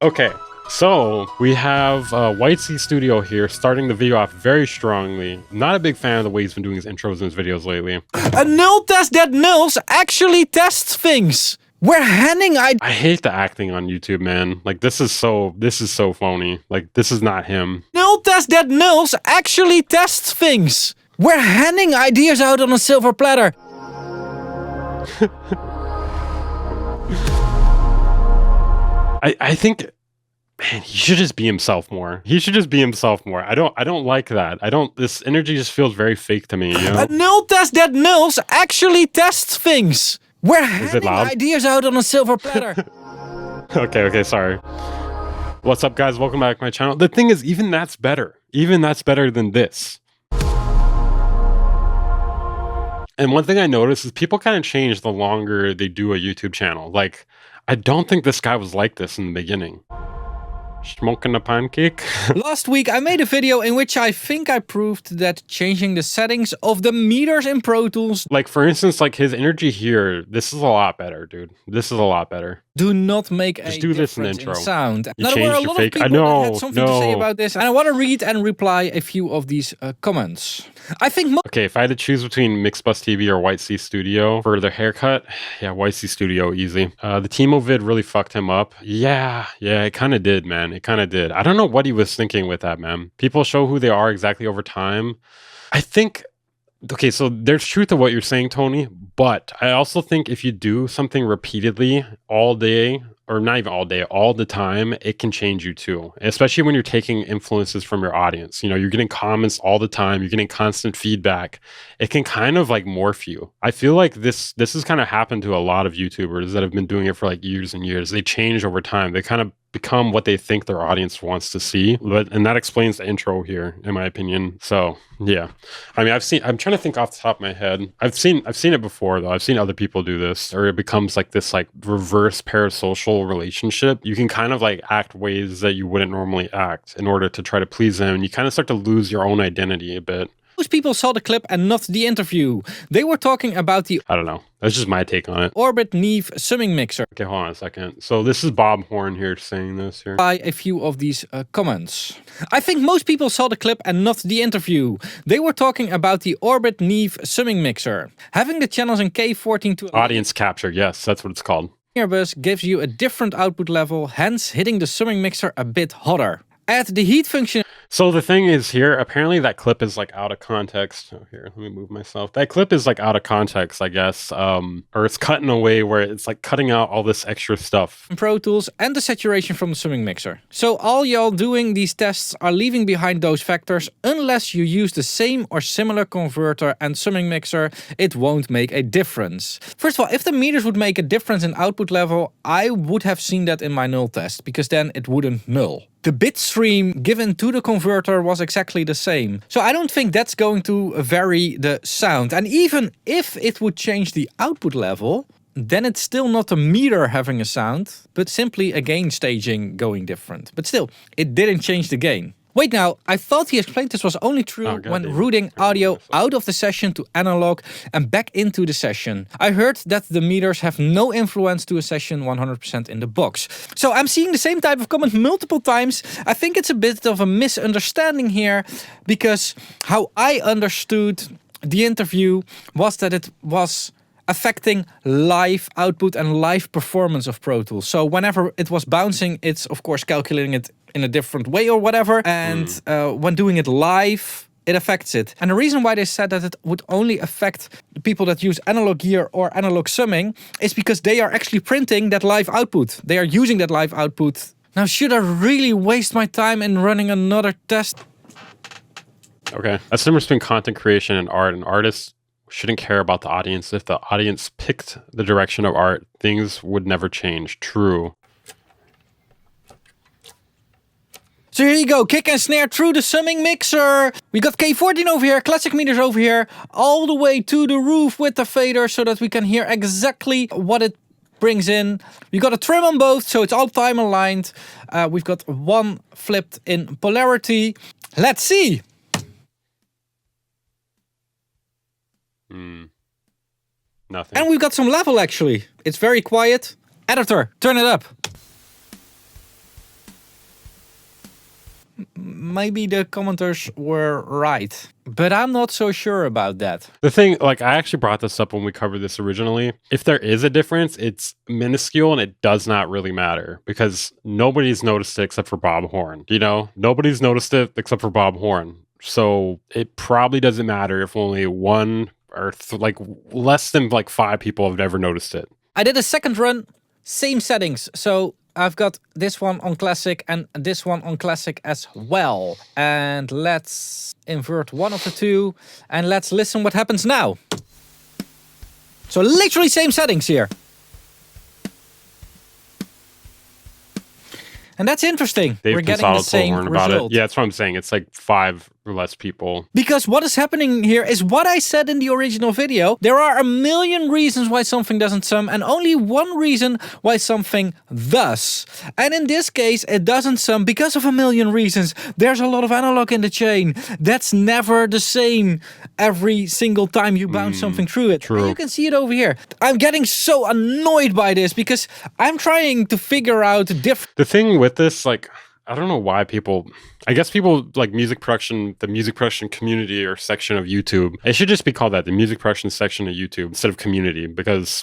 Okay, so we have White Sea Studio here starting the video off very strongly. Not a big fan of the way he's been doing his intros and his videos lately. A null test that nulls actually tests things. We're handing I hate the acting on YouTube, man. Like this is so phony. Like this is not him. Null test that nulls actually tests things. We're handing ideas out on a silver platter. I think, man, he should just be himself more. He should just be himself more. I don't like that. This energy just feels very fake to me, you know? A null test that nulls actually tests things. We're handing ideas out on a silver platter. Okay, sorry. What's up, guys? Welcome back to my channel. The thing is, even that's better. Even that's better than this. And one thing I noticed is people kind of change the longer they do a YouTube channel. Like, I don't think this guy was like this in the beginning. Smoking a pancake? Last week I made a video in which I think I proved that changing the settings of the meters in Pro Tools, like for instance, like his energy here, this is a lot better, dude. This is a lot better. Do not make Just a do this in difference intro. in sound. You now, there were a changed your lot of fake. people I know, that had something to say about this, and I want to read and reply a few of these comments. I think okay, if I had to choose between Mixbus TV or White Sea Studio for their haircut, yeah, White Sea Studio, easy. The Timo vid really fucked him up. Yeah, it kind of did, man. It kind of did. I don't know what he was thinking with that, man. People show who they are exactly over time. I think, okay, so there's truth to what you're saying, Tony, but I also think if you do something repeatedly all day, or not even all day, all the time, it can change you too. Especially when you're taking influences from your audience. You know, you're getting comments all the time, you're getting constant feedback. It can kind of like morph you. I feel like this has kind of happened to a lot of YouTubers that have been doing it for like years and years. They change over time. They kind of become what they think their audience wants to see. And that explains the intro here, in my opinion. So yeah. I mean, I'm trying to think off the top of my head. I've seen it before though. I've seen other people do this, or it becomes like this like reverse parasocial relationship. You can kind of like act ways that you wouldn't normally act in order to try to please them. And you kind of start to lose your own identity a bit. Most people saw the clip and not the interview. They were talking about the I don't know. That's just my take on it. Orbit Neve summing mixer. Okay, hold on a second. So this is Bob Horn here saying this here. By a few of these comments. I think most people saw the clip and not the interview. They were talking about the Orbit Neve summing mixer. Having the channels in K14 to audience capture, yes, that's what it's called. Bus gives you a different output level, hence hitting the summing mixer a bit hotter. Add the heat function. So the thing is here, apparently that clip is like out of context. Oh, here, let me move myself. That clip is like out of context, I guess. Or it's cut in a way where it's like cutting out all this extra stuff. Pro Tools and the saturation from the summing mixer. So all y'all doing these tests are leaving behind those factors. Unless you use the same or similar converter and summing mixer, it won't make a difference. First of all, if the meters would make a difference in output level, I would have seen that in my null test, because then it wouldn't null. The bit stream given to the converter was exactly the same. So I don't think that's going to vary the sound. And even if it would change the output level, then it's still not a meter having a sound, but simply a gain staging going different. But still, it didn't change the gain. Wait now, I thought he explained this was only true when routing audio out of the session to analog and back into the session. I heard that the meters have no influence to a session 100% in the box. So I'm seeing the same type of comment multiple times. I think it's a bit of a misunderstanding here, because how I understood the interview was that it was affecting live output and live performance of Pro Tools. So whenever it was bouncing, it's of course calculating it in a different way or whatever. And when doing it live, it affects it. And the reason why they said that it would only affect the people that use analog gear or analog summing is because they are actually printing that live output. They are using that live output. Now, should I really waste my time in running another test? Okay, that's the difference between content creation and art. And artists shouldn't care about the audience. If the audience picked the direction of art, things would never change. True. So here you go, kick and snare through the summing mixer. We got K14 over here, classic meters over here, all the way to the roof with the fader so that we can hear exactly what it brings in. We got a trim on both, so it's all time aligned. We've got one flipped in polarity. Let's see. Nothing. And we've got some level actually. It's very quiet. Editor, turn it up. maybe the commenters were right. But I'm not so sure about that. The thing, like, I actually brought this up when we covered this originally. If there is a difference, it's minuscule and it does not really matter because nobody's noticed it except for Bob Horn. You know, nobody's noticed it except for Bob Horn. So it probably doesn't matter if only one or like less than like 5 people have ever noticed it. I did a second run, same settings. So I've got this one on classic and this one on classic as well. And let's invert one of the two and let's listen what happens now. So literally same settings here. And that's interesting. Dave We're getting the Pensado same told Horn about result. it. Yeah, that's what I'm saying. It's like 5 or less people. Because what is happening here is what I said in the original video. There are a million reasons why something doesn't sum and only one reason why something does. And in this case, it doesn't sum because of a million reasons. There's a lot of analog in the chain. That's never the same every single time you bounce something through it. True. And you can see it over here. I'm getting so annoyed by this because I'm trying to figure out different... The thing with this, like, I don't know why people, I guess people like music production, the music production community or section of YouTube, it should just be called that, the music production section of YouTube instead of community, because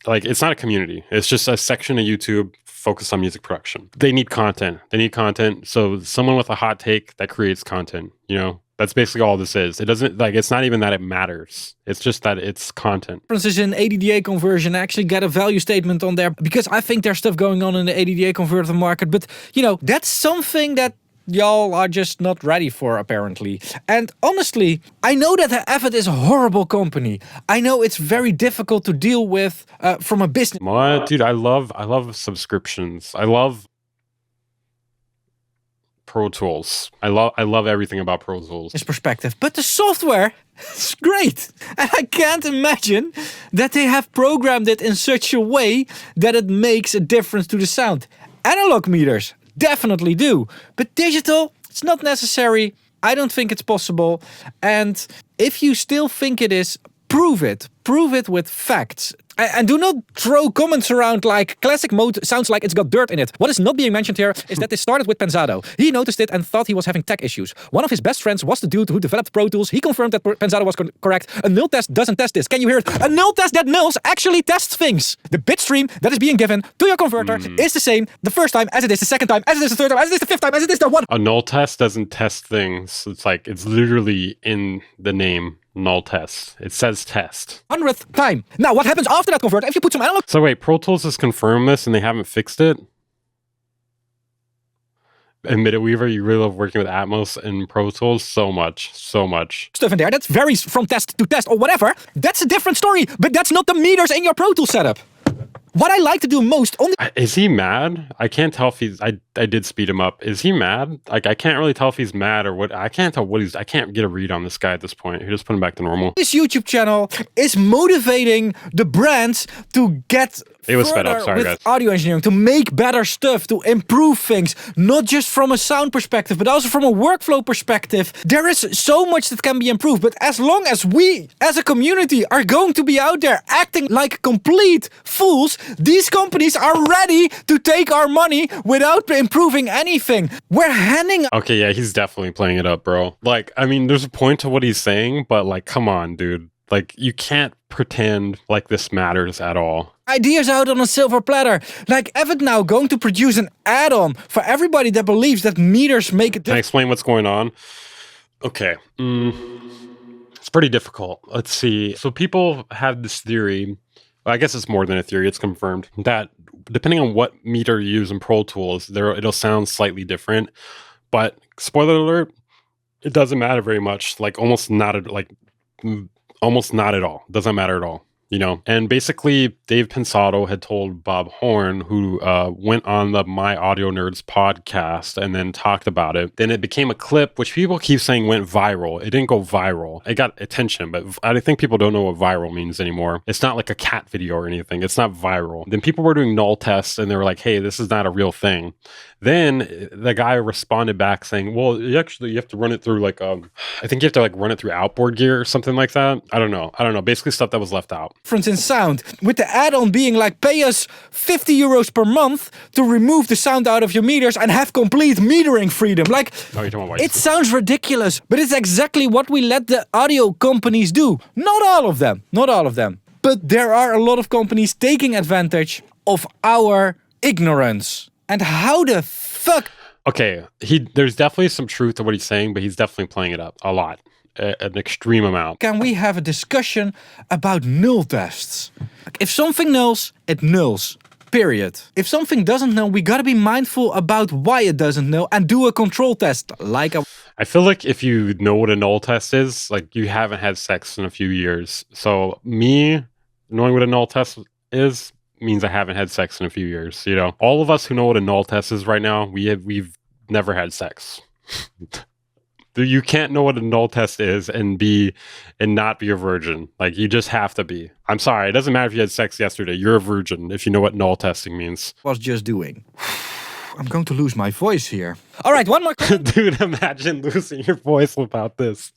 like it's not a community. It's just a section of YouTube focused on music production. They need content. They need content. So someone with a hot take that creates content, you know? That's basically all this is. It doesn't, like, it's not even that it matters. It's just that it's content. Differences in ADDA conversion. I actually get a value statement on there because I think there's stuff going on in the ADDA converter market. But, you know, that's something that y'all are just not ready for, apparently. And honestly, I know that Avid is a horrible company. I know it's very difficult to deal with from a business. What? Dude, I love subscriptions. I love Pro Tools. I love everything about Pro Tools. Perspective, but the software is great. And I can't imagine that they have programmed it in such a way that it makes a difference to the sound. Analog meters definitely do, but digital, it's not necessary. I don't think it's possible. And if you still think it is, prove it. Prove it with facts. And do not throw comments around like classic mode sounds like it's got dirt in it. What is not being mentioned here is that this started with Pensado. He noticed it and thought he was having tech issues. One of his best friends was the dude who developed Pro Tools. He confirmed that Pensado was correct. A null test doesn't test this. Can you hear it? A null test that nulls actually tests things. The bit stream that is being given to your converter is the same the first time as it is the second time, as it is the third time, as it is the fifth time, as it is the one. A null test doesn't test things. It's like, it's literally in the name. Null test. It says test. 100th time. Now, what happens after that converter? If you put some analog... So wait, Pro Tools has confirmed this and they haven't fixed it? Admit it, Weaver, you really love working with Atmos and Pro Tools so much. Stuff in there that varies from test to test or whatever. That's a different story, but that's not the meters in your Pro Tools setup. What I like to do most on the... Is he mad? I can't tell if he's... I did speed him up. Is he mad? Like, I can't really tell if he's mad or what. I can't tell what he's... I can't get a read on this guy at this point. He just put him back to normal. This YouTube channel is motivating the brands to get... It was sped up, sorry guys. Audio engineering, to make better stuff, to improve things, not just from a sound perspective, but also from a workflow perspective. There is so much that can be improved, but as long as we, as a community, are going to be out there acting like complete fools, these companies are ready to take our money without improving anything. We're handing... Okay, yeah, he's definitely playing it up, bro. Like, I mean, there's a point to what he's saying, but like, come on, dude. Like, you can't pretend like this matters at all. Ideas out on a silver platter. Like Avid now going to produce an add-on for everybody that believes that meters make a difference. Can I explain what's going on? Okay. It's pretty difficult. Let's see. So people have this theory, well, I guess it's more than a theory, it's confirmed, that depending on what meter you use in Pro Tools, it'll sound slightly different. But spoiler alert, it doesn't matter very much. Like almost not at all. Doesn't matter at all. You know, and basically Dave Pensado had told Bob Horn, who went on the My Audio Nerds podcast and then talked about it. Then it became a clip, which people keep saying went viral. It didn't go viral. It got attention, but I think people don't know what viral means anymore. It's not like a cat video or anything. It's not viral. Then people were doing null tests and they were like, hey, this is not a real thing. Then the guy responded back saying, well, you have to run it through like, I think you have to like run it through outboard gear or something like that. I don't know. Basically stuff that was left out. difference in sound, with the add-on being like, pay us 50 euros per month to remove the sound out of your meters and have complete metering freedom. Like, Oh, you're talking about it sounds ridiculous, but it's exactly what we let the audio companies do. Not all of them, not all of them. But there are a lot of companies taking advantage of our ignorance. And how the fuck... Okay, there's definitely some truth to what he's saying, but he's definitely playing it up a lot. An extreme amount. Can we have a discussion about null tests? If something nulls, it nulls. Period. If something doesn't null, we gotta be mindful about why it doesn't null and do a control test. I feel like if you know what a null test is, like you haven't had sex in a few years. So me knowing what a null test is means I haven't had sex in a few years. You know, all of us who know what a null test is right now, we've never had sex. You can't know what a null test is and not be a virgin. Like, you just have to be. I'm sorry, it doesn't matter if you had sex yesterday. You're a virgin if you know what null testing means. Was just doing. I'm going to lose my voice here. All right, one more. Dude, imagine losing your voice about this.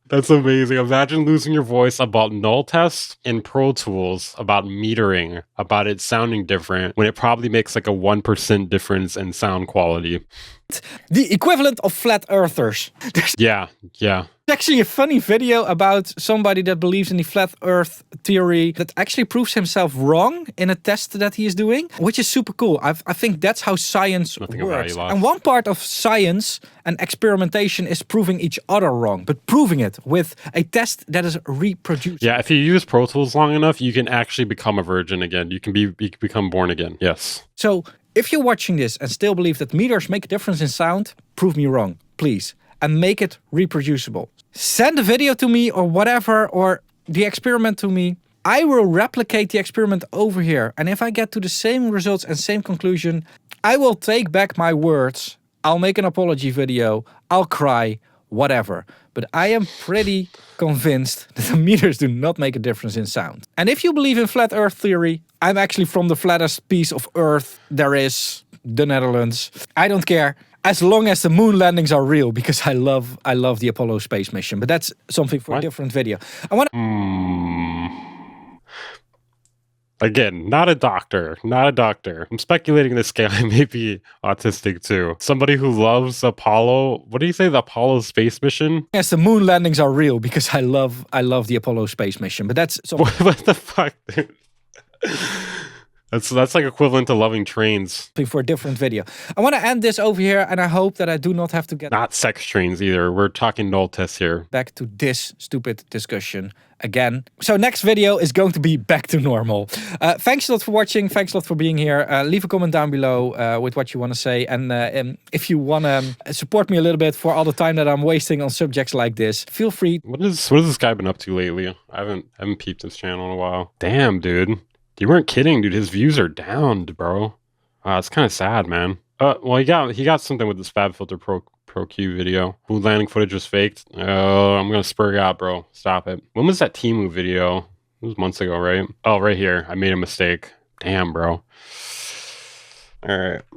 That's amazing. Imagine losing your voice about null tests in Pro Tools, about metering, about it sounding different, when it probably makes like a 1% difference in sound quality. The equivalent of flat earthers. Yeah. Actually a funny video about somebody that believes in the flat earth theory that actually proves himself wrong in a test that he is doing, which is super cool. I think that's how science works. And one part of science and experimentation is proving each other wrong, but proving it with a test that is reproduced. Yeah, if you use Pro Tools long enough, you can actually become a virgin again. You can become born again. Yes. So if you're watching this and still believe that meters make a difference in sound, prove me wrong, please. And make it reproducible. Send a video to me or whatever, or the experiment to me. I will replicate the experiment over here. And if I get to the same results and same conclusion, I will take back my words. I'll make an apology video. I'll cry, whatever. But I am pretty convinced that the meters do not make a difference in sound. And if you believe in flat earth theory, I'm actually from the flattest piece of earth there is, the Netherlands. I don't care. As long as the moon landings are real, because I love the Apollo space mission. But that's something for a different video. I want Again, not a doctor. I'm speculating this guy may be autistic too. Somebody who loves Apollo. What do you say? The Apollo space mission? Yes, the moon landings are real, because I love the Apollo space mission. But that's something. What the fuck, dude? That's like equivalent to loving trains. For a different video. I want to end this over here, and I hope that I do not have to get... Not sex trains either. We're talking null tests here. Back to this stupid discussion again. So next video is going to be back to normal. Thanks a lot for watching. Thanks a lot for being here. Leave a comment down below with what you want to say. And if you want to support me a little bit for all the time that I'm wasting on subjects like this, feel free. What has this guy been up to lately? I haven't peeped his channel in a while. Damn, dude. You weren't kidding, dude. His views are down, bro. It's kind of sad, man. Well, he got something with this FabFilter Pro Q video. Moon landing footage was faked. I'm gonna spurg out, bro. Stop it. When was that Temu video? It was months ago, right? Oh, right here. I made a mistake. Damn, bro. All right.